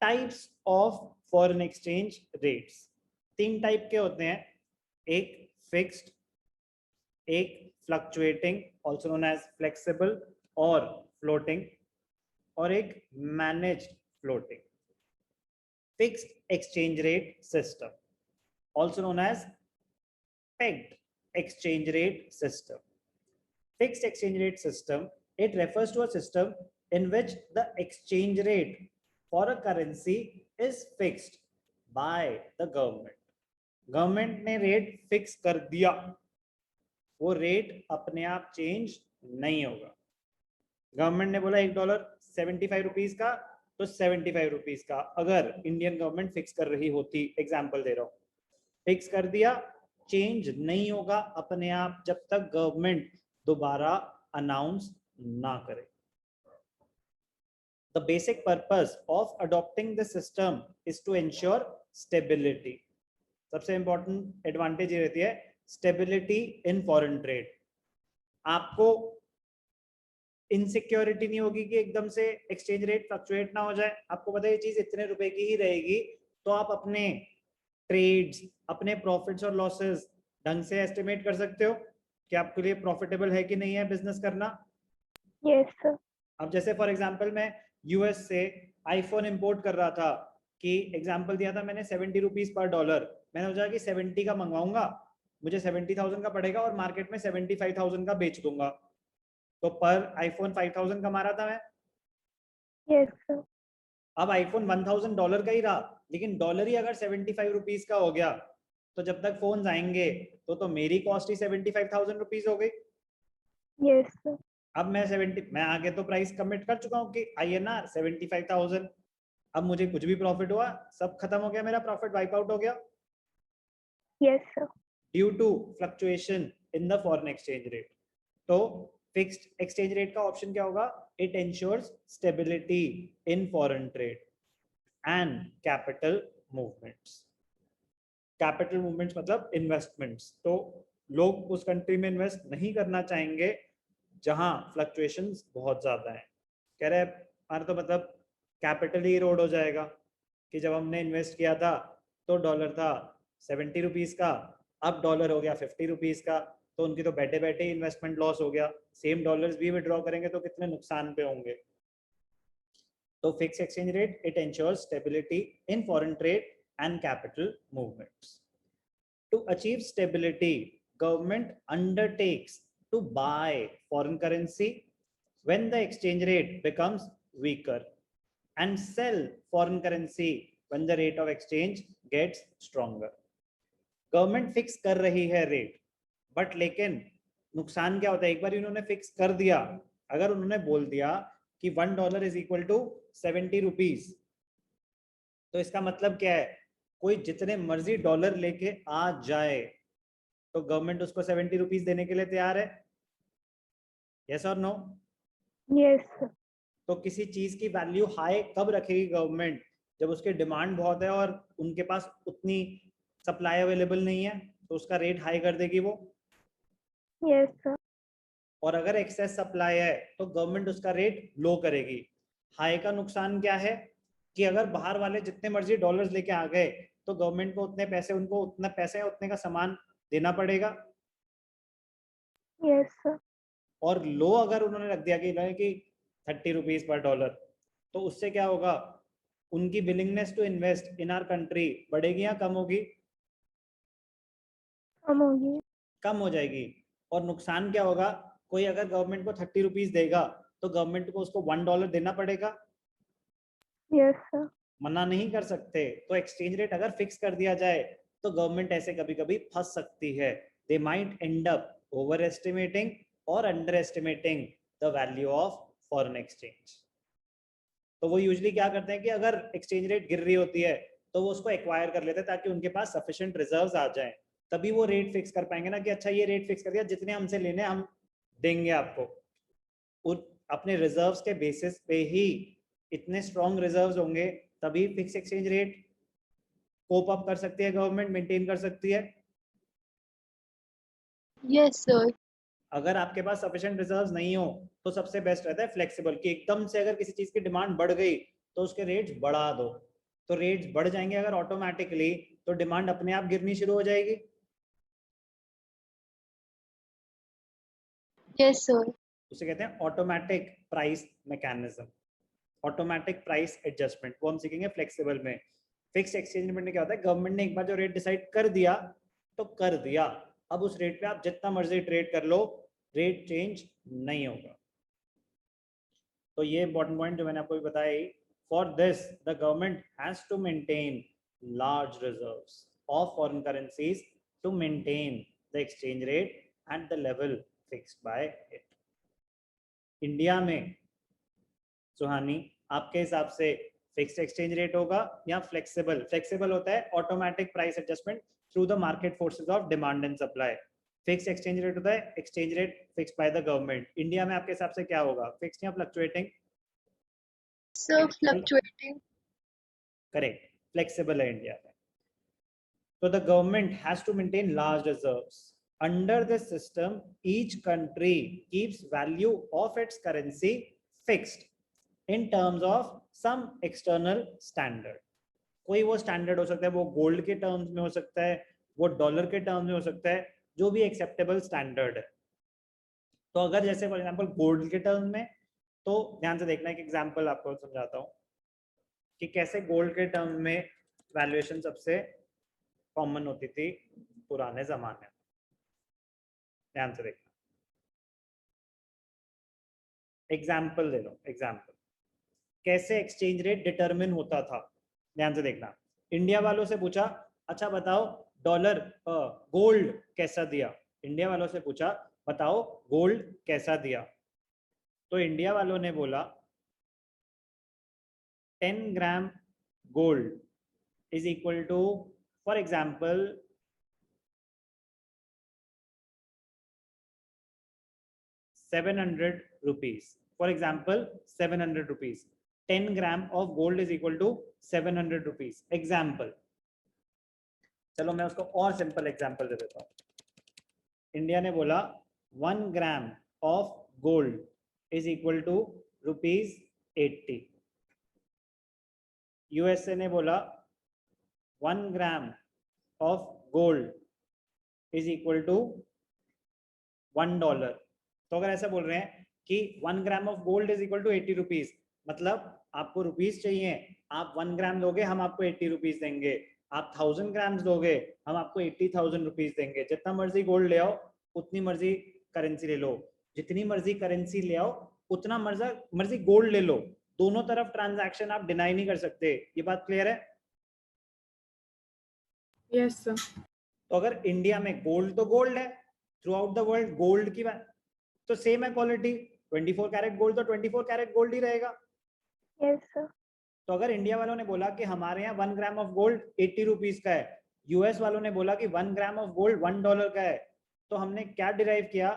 Types of foreign exchange rates, 3 type के होते हैं, एक फिक्स्ड, एक fluctuating also known as flexible और फ्लोटिंग, और एक managed floating. Fixed exchange rate system also known as pegged exchange rate system. Fixed exchange rate system, it refers to a system in which the exchange rate for a currency is fixed by the government. Government ने rate fix कर दिया, वो rate अपने आप change नहीं होगा। Government ने बोला $1 ₹75 का, तो 75 रुपीज का अगर इंडियन गवर्नमेंट फिक्स कर रही होती, एग्जाम्पल दे रहा हूं, फिक्स कर दिया, चेंज नहीं होगा अपने आप जब तक गवर्नमेंट दोबारा अनाउंस ना करे। The basic purpose of adopting the system is to ensure stability. सबसे इंपॉर्टेंट एडवांटेज ये रहती है स्टेबिलिटी इन फॉरेन ट्रेड। आपको इनसिक्योरिटी नहीं होगी कि एकदम से एक्सचेंज रेट फ्लक्चुएट ना हो जाए। आपको पता है ये चीज इतने रुपए की ही रहेगी, तो आप अपने ट्रेड्स, अपने प्रॉफिट्स और लॉसेस ढंग से एस्टिमेट कर सकते हो कि आपके लिए प्रॉफिटेबल है कि नहीं है बिजनेस करना। Yes sir. अब जैसे फॉर एग्जांपल मैं यूएस से आईफोन इंपोर्ट कर रहा था, कि एग्जांपल दिया था मैंने $70 पर डॉलर, मैंने सोचा कि 70 का मंगवाऊंगा, मुझे 70,000 का पड़ेगा और मार्केट में 75,000 का बेच दूंगा, तो पर आईफोन 5,000 कमा रहा था मैं। Yes sir. अब आईफोन $1,000 का ही रहा, लेकिन डॉलर ही अगर 75 रुपीज का हो गया, तो जब तक फोन आएंगे तो मेरी कॉस्ट ही 75,000 रुपीज हो गई। Yes sir. अब मैं आगे तो प्राइस कमिट कर चुका हूँ कि INR 75,000। अब मुझे कुछ भी प्रॉफिट हुआ, सब खत्म हो गया, मेरा प्रॉफिट वाइप आउट हो गया। Yes sir. Due to fluctuation in the foreign exchange rate. तो फिक्स्ड एक्सचेंज रेट का ऑप्शन क्या होगा? It ensures stability in foreign trade and capital movements. Capital movements मतलब इन्वेस्टमेंट्स। तो लोग उस कंट्री में इन्वेस्ट नहीं करना चाहेंगे जहां फ्लक्चुएशंस बहुत ज्यादा है। कह रहे हमारा तो मतलब कैपिटल ही इरोड हो जाएगा, कि जब हमने इन्वेस्ट किया था तो डॉलर था 70 रुपीज का, अब डॉलर हो गया 50 रुपीज का, तो उनकी तो बैठे बैठे इन्वेस्टमेंट लॉस हो गया। सेम डॉलर्स भी विड्रॉ करेंगे तो कितने नुकसान पे होंगे। तो fix exchange rate it ensures stability in foreign trade and capital movements. To achieve stability, government undertakes to buy foreign currency when the exchange rate becomes weaker and sell foreign currency when the rate of exchange gets stronger. Government fix कर रही है rate, but लेकिन नुकसान क्या होता है? एक बार उन्होंने फिक्स कर दिया, अगर उन्होंने बोल दिया कि $1 इज इक्वल टू 70 रुपीज, तो इसका मतलब क्या है? कोई जितने मर्जी डॉलर लेके आ जाए तो गवर्नमेंट उसको 70 रुपीज देने के लिए तैयार है। यस और नो? यस। तो किसी चीज की वैल्यू हाई कब रखेगी गवर्नमेंट? जब उसकी डिमांड बहुत है और उनके पास उतनी सप्लाई अवेलेबल नहीं है, तो उसका रेट हाई कर देगी वो। Yes sir. और अगर एक्सेस सप्लाई है तो गवर्नमेंट उसका रेट लो करेगी। हाई का नुकसान क्या है? कि अगर बाहर वाले जितने मर्जी डॉलर्स लेके आ गए तो गवर्नमेंट को उतने पैसे, उनको उतना पैसे है उतने का सामान देना पड़ेगा। Yes sir. और लो अगर उन्होंने रख दिया कि 30 रुपीज पर डॉलर, तो उससे क्या होगा? उनकी willingness to invest in our country बढ़ेगी या कम होगी? कम होगी। कम हो जाएगी। और नुकसान क्या होगा? कोई अगर गवर्नमेंट को 30 रुपीज देगा तो गवर्नमेंट को उसको $1 देना पड़ेगा। Yes sir. मना नहीं कर सकते। तो एक्सचेंज रेट अगर फिक्स कर दिया जाए तो गवर्नमेंट ऐसे कभी कभी फंस सकती है। They might end up overestimating और underestimating the value of foreign exchange. तो वो यूजुअली क्या करते हैं कि अगर एक्सचेंज रेट गिर रही होती है तो वो उसको एक्वायर कर लेते हैं ताकि उनके पास सफिशिएंट रिजर्व्स आ जाएं। तभी वो रेट फिक्स कर पाएंगे ना, कि अच्छा ये रेट फिक्स कर दिया, जितने हमसे लेने हम देंगे आपको। अपने रिजर्व्स के बेसिस पे ही इतने स्ट्रॉन्ग रिजर्व्स होंगे तभी fix exchange rate cope up कर सकती है, गवर्नमेंट मेंटेन कर सकती है। Yes, sir. अगर आपके पास सफिशिएंट रिजर्व्स नहीं हो तो सबसे बेस्ट रहता है फ्लेक्सिबल, कि एकदम से अगर किसी चीज की डिमांड बढ़ गई तो उसके रेट्स बढ़ा दो, तो रेट्स बढ़ जाएंगे अगर ऑटोमेटिकली, तो डिमांड अपने आप गिरनी शुरू हो जाएगी। Yes, sir. उसे कहते हैं automatic price mechanism, automatic price adjustment, वो हम सीखेंगे फ्लेक्सिबल में। फिक्स एक्सचेंज रेट में क्या होता है, गवर्नमेंट ने एक बार जो रेट डिसाइड कर दिया तो कर दिया, अब उस रेट पे आप जितना मर्जी ट्रेड कर लो, रेट चेंज नहीं होगा। तो ये इंपॉर्टेंट पॉइंट जो मैंने आपको भी बताया, for this the government has to maintain large reserves of foreign currencies to maintain the exchange rate at the level fixed by it. India में सुहानी आपके हिसाब से फिक्स्ड एक्सचेंज रेट होगा या फ्लेक्सिबल? फ्लेक्सिबल होता है automatic price adjustment through the market forces of demand and supply. Fix exchange rate होता है exchange rate fix by the government. India में आपके हिसाब से क्या होगा, फिक्स या fluctuating? So fluctuating. Correct, flexible है इंडिया में। So the government has to maintain large reserves. Under this system, each country keeps value of its currency fixed in terms of some external standard. कोई वो standard हो सकता है, वो gold के terms में हो सकता है, वो डॉलर के टर्म्स में हो सकता है, जो भी एक्सेप्टेबल स्टैंडर्ड है। तो अगर जैसे फॉर एग्जांपल गोल्ड के टर्म्स में, तो ध्यान से देखना, एक एग्जांपल आपको समझाता हूँ कि कैसे गोल्ड के टर्म में वैल्यूएशन सबसे कॉमन होती थी पुराने जमाने में। ध्यान से देखना, एग्जाम्पल ले लो, एग्जाम्पल कैसे एक्सचेंज रेट डिटरमिन होता था। ध्यान से देखना, इंडिया वालों से पूछा, अच्छा बताओ डॉलर गोल्ड कैसा दिया, इंडिया वालों से पूछा बताओ गोल्ड कैसा दिया, तो इंडिया वालों ने बोला 10 gram gold is equal to, for example 700 rupees, for example 700 rupees, 10 gram of gold is equal to 700 rupees example। चलो मैं उसको और सिंपल एग्जांपल दे देता हूँ। इंडिया ने बोला 1 gram of gold is equal to ₹80। USA ने बोला 1 gram of gold is equal to $1। तो अगर ऐसा बोल रहे हैं कि 1 gram of gold is equal to 80 rupees, मतलब आपको रुपीज चाहिए, आप 1 ग्राम दोगे हम आपको 80 रुपीज देंगे, आप 1000 ग्राम्स दोगे हम आपको 80,000 रुपीज देंगे। जितना मर्जी गोल्ड ले आओ, उतनी मर्जी करेंसी ले लो, जितनी मर्जी करेंसी ले आओ उतना मर्जी गोल्ड ले लो, दोनों तरफ ट्रांजैक्शन आप डिनाई नहीं कर सकते। ये बात क्लियर है? Yes sir. तो अगर इंडिया में गोल्ड तो गोल्ड है, through out the world gold की बात तो सेम है क्वालिटी, 24 कैरेट गोल्ड तो 24 कैरेट गोल्ड ही रहेगा। Yes, sir. तो अगर इंडिया वालों ने बोला कि हमारे यहाँ 1 ग्राम ऑफ गोल्ड 80 रुपीज का है, यूएस वालों ने बोला कि 1 ग्राम ऑफ गोल्ड $1 का है, तो हमने क्या डिराइव किया,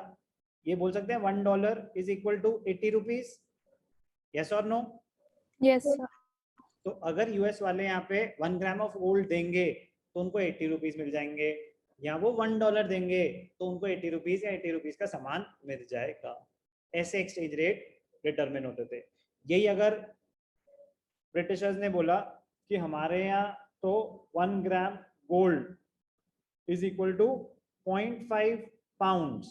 ये बोल सकते हैं $1 is equal to 80 rupees, yes और नो? Yes sir. तो अगर यूएस वाले यहाँ पे 1 ग्राम ऑफ गोल्ड देंगे तो उनको 80 रुपीज मिल जाएंगे, या वो $1 देंगे तो उनको 80 रुपीज या 80 रुपीज का सामान मिल जाएगा। ऐसे एक्सचेंज रेट डिटरमिन होते थे। यही अगर ब्रिटिशर्स ने बोला कि हमारे यहाँ तो 1 gram gold is equal to 0.5 pounds,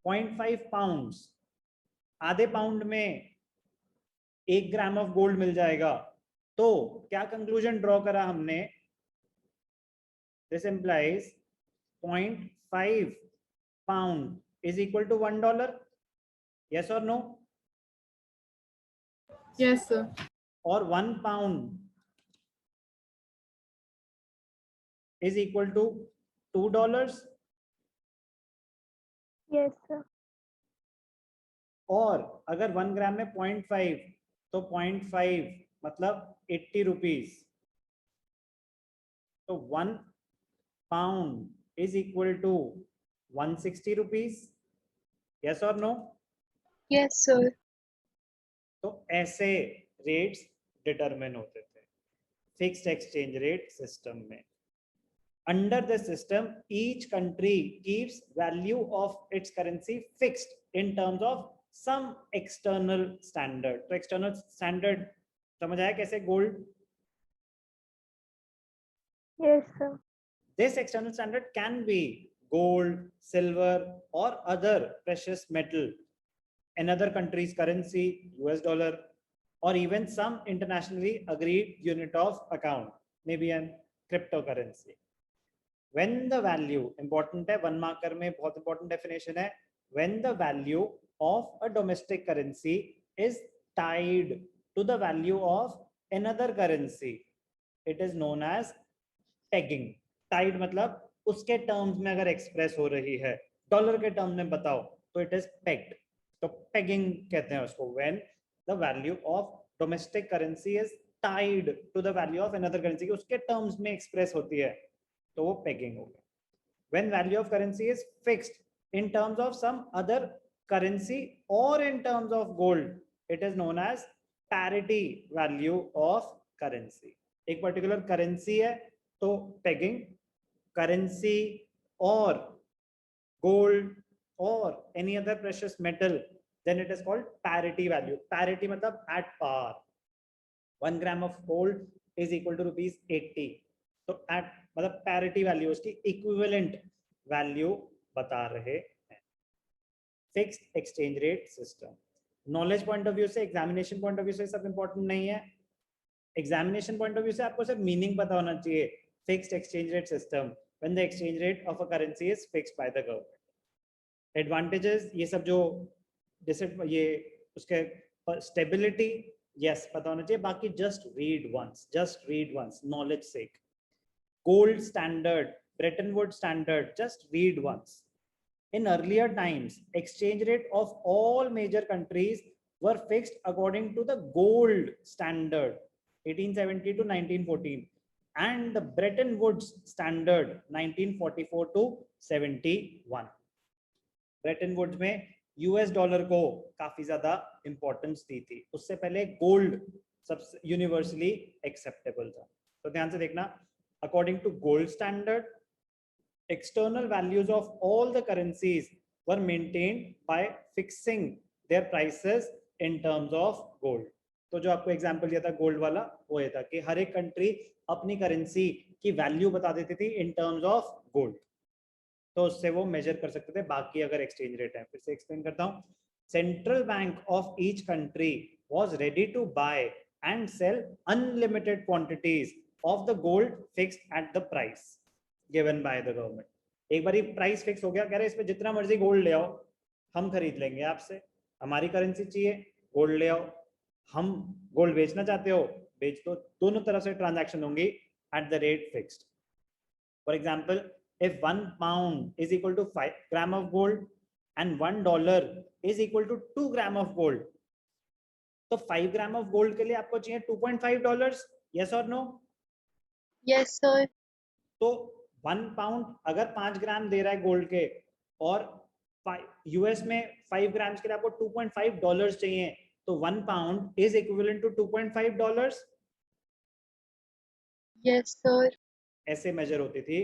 0.5 pounds, आधे पाउंड में 1 ग्राम ऑफ गोल्ड मिल जाएगा, तो क्या कंक्लूजन ड्रॉ करा हमने, this implies 0.5 pound is equal to $1, yes और नो? Yes sir. और 1 pound is equal to $2, Yes, sir. और अगर 1 ग्राम में 0.5 तो 0.5 मतलब 80 रुपीज, तो 1 pound is equal to 160 rupees, yes और नो? Yes, sir. तो ऐसे रेट्स डिटरमिन होते थे फिक्स्ड एक्सचेंज रेट सिस्टम में। Under the system, each country keeps value of its currency fixed in terms of some external standard. तो external standard समझ आया कैसे? Gold. Yes, sir. This external standard can be gold, silver, or other precious metal, another country's currency, US dollar, or even some internationally agreed unit of account, maybe an cryptocurrency. When the value, important है, 1 marker में बहुत important definition है, when the value of a domestic currency is tied to the value of another currency, it is known as pegging. Tied मतलब उसके terms में अगर express हो रही है, डॉलर के term में बताओ तो it is pegged. तो pegging कहते हैं उसको, when the value of domestic currency is tied to the value of another currency, उसके terms में express होती है, तो वो pegging हो गया. When value of currency is fixed in terms of some other currency or in terms of gold, it is known as parity value of currency. एक particular currency है तो pegging, currency or gold or any other precious metal, then it is called parity value. Parity मतलब at par. 1 gram of gold is equal to rupees 80. तो at मतलब parity value, उसकी equivalent value बता रहे हैं. Fixed exchange rate system. Knowledge point of view से, examination point of view से सब important नहीं है. Examination point of view से आपको सिर्फ meaning पता होना चाहिए. Fixed exchange rate system, when the exchange rate of a currency is fixed by the government. Advantages, ये सब जो ये उसके stability, yes पता होना चाहिए. बाकी just read once, knowledge sake. Gold standard, Bretton Woods standard, just read once. In earlier times, exchange rate of all major countries were fixed according to the gold standard, 1870 to 1914, and the Bretton Woods standard, 1944 to 71. Bretton Woods में US dollar को काफी ज्यादा importance दी थी, उससे पहले gold सब universally acceptable था. तो ध्यान से देखना, according to gold standard, external values of all the currencies were maintained by fixing their prices in terms of gold. तो जो आपको एग्जांपल दिया था गोल्ड वाला, वो ये था कि हर एक कंट्री अपनी करेंसी की वैल्यू बता देती थी इन टर्म्स ऑफ गोल्ड, तो उससे वो मेजर कर सकते थे बाकी अगर एक्सचेंज रेट है. फिर से एक्सप्लेन करता हूँ. Central bank of each country was ready to buy and sell unlimited quantities of the gold fixed at the price given by the government. एक बार प्राइस फिक्स हो गया, कह रहे इसमें जितना मर्जी गोल्ड ले आओ, हम खरीद लेंगे आपसे, हमारी करेंसी चाहिए, गोल्ड ले आओ, हम गोल्ड बेचना चाहते हो बेच दो, दोनों तरफ से ट्रांजैक्शन होंगी at the rate fixed. For example, if 1 pound is equal to 5 gram of gold and $1 is equal to 2 gram of gold, तो 5 gram of gold के लिए आपको चाहिए $2.5, yes or no? Yes, sir. तो 1 पाउंड अगर 5 ग्राम दे रहा है गोल्ड के और यूएस में 5 ग्राम्स के लिए आपको $2.5 चाहिए, तो 1 pound is equivalent to $2.5. Yes, sir. ऐसे मेजर होती थी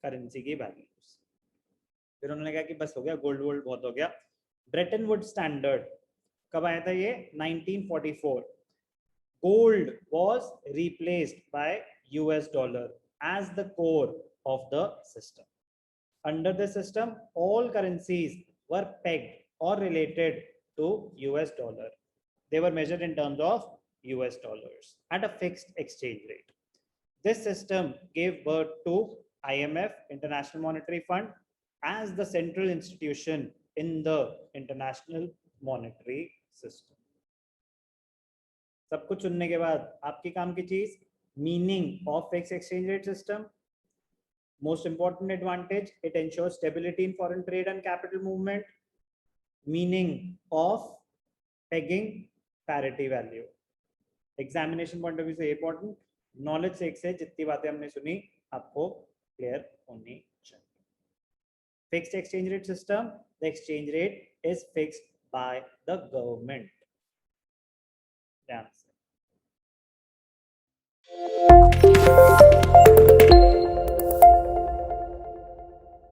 करेंसी की वैल्यूज. फिर उन्होंने कहा कि बस हो गया, गोल्ड वोल्ड बहुत हो गया. ब्रेटन वुड स्टैंडर्ड कब आया था? ये 1944. Gold was replaced by US dollar as the core of the system. Under the system, all currencies were pegged or related to US dollar. They were measured in terms of US dollars at a fixed exchange rate. This system gave birth to IMF, International Monetary Fund, as the central institution in the international monetary system. सब कुछ सुनने के बाद आपकी काम की चीज, meaning of fixed exchange rate system. Most important advantage, it ensures stability in foreign trade and capital movement. Meaning of pegging, parity value. Examination point of view से important. Knowledge sake से जितनी बातें हमने सुनी आपको clear होनी चाहिए. Fixed exchange rate system, the exchange rate is fixed by the government. ध्यान से.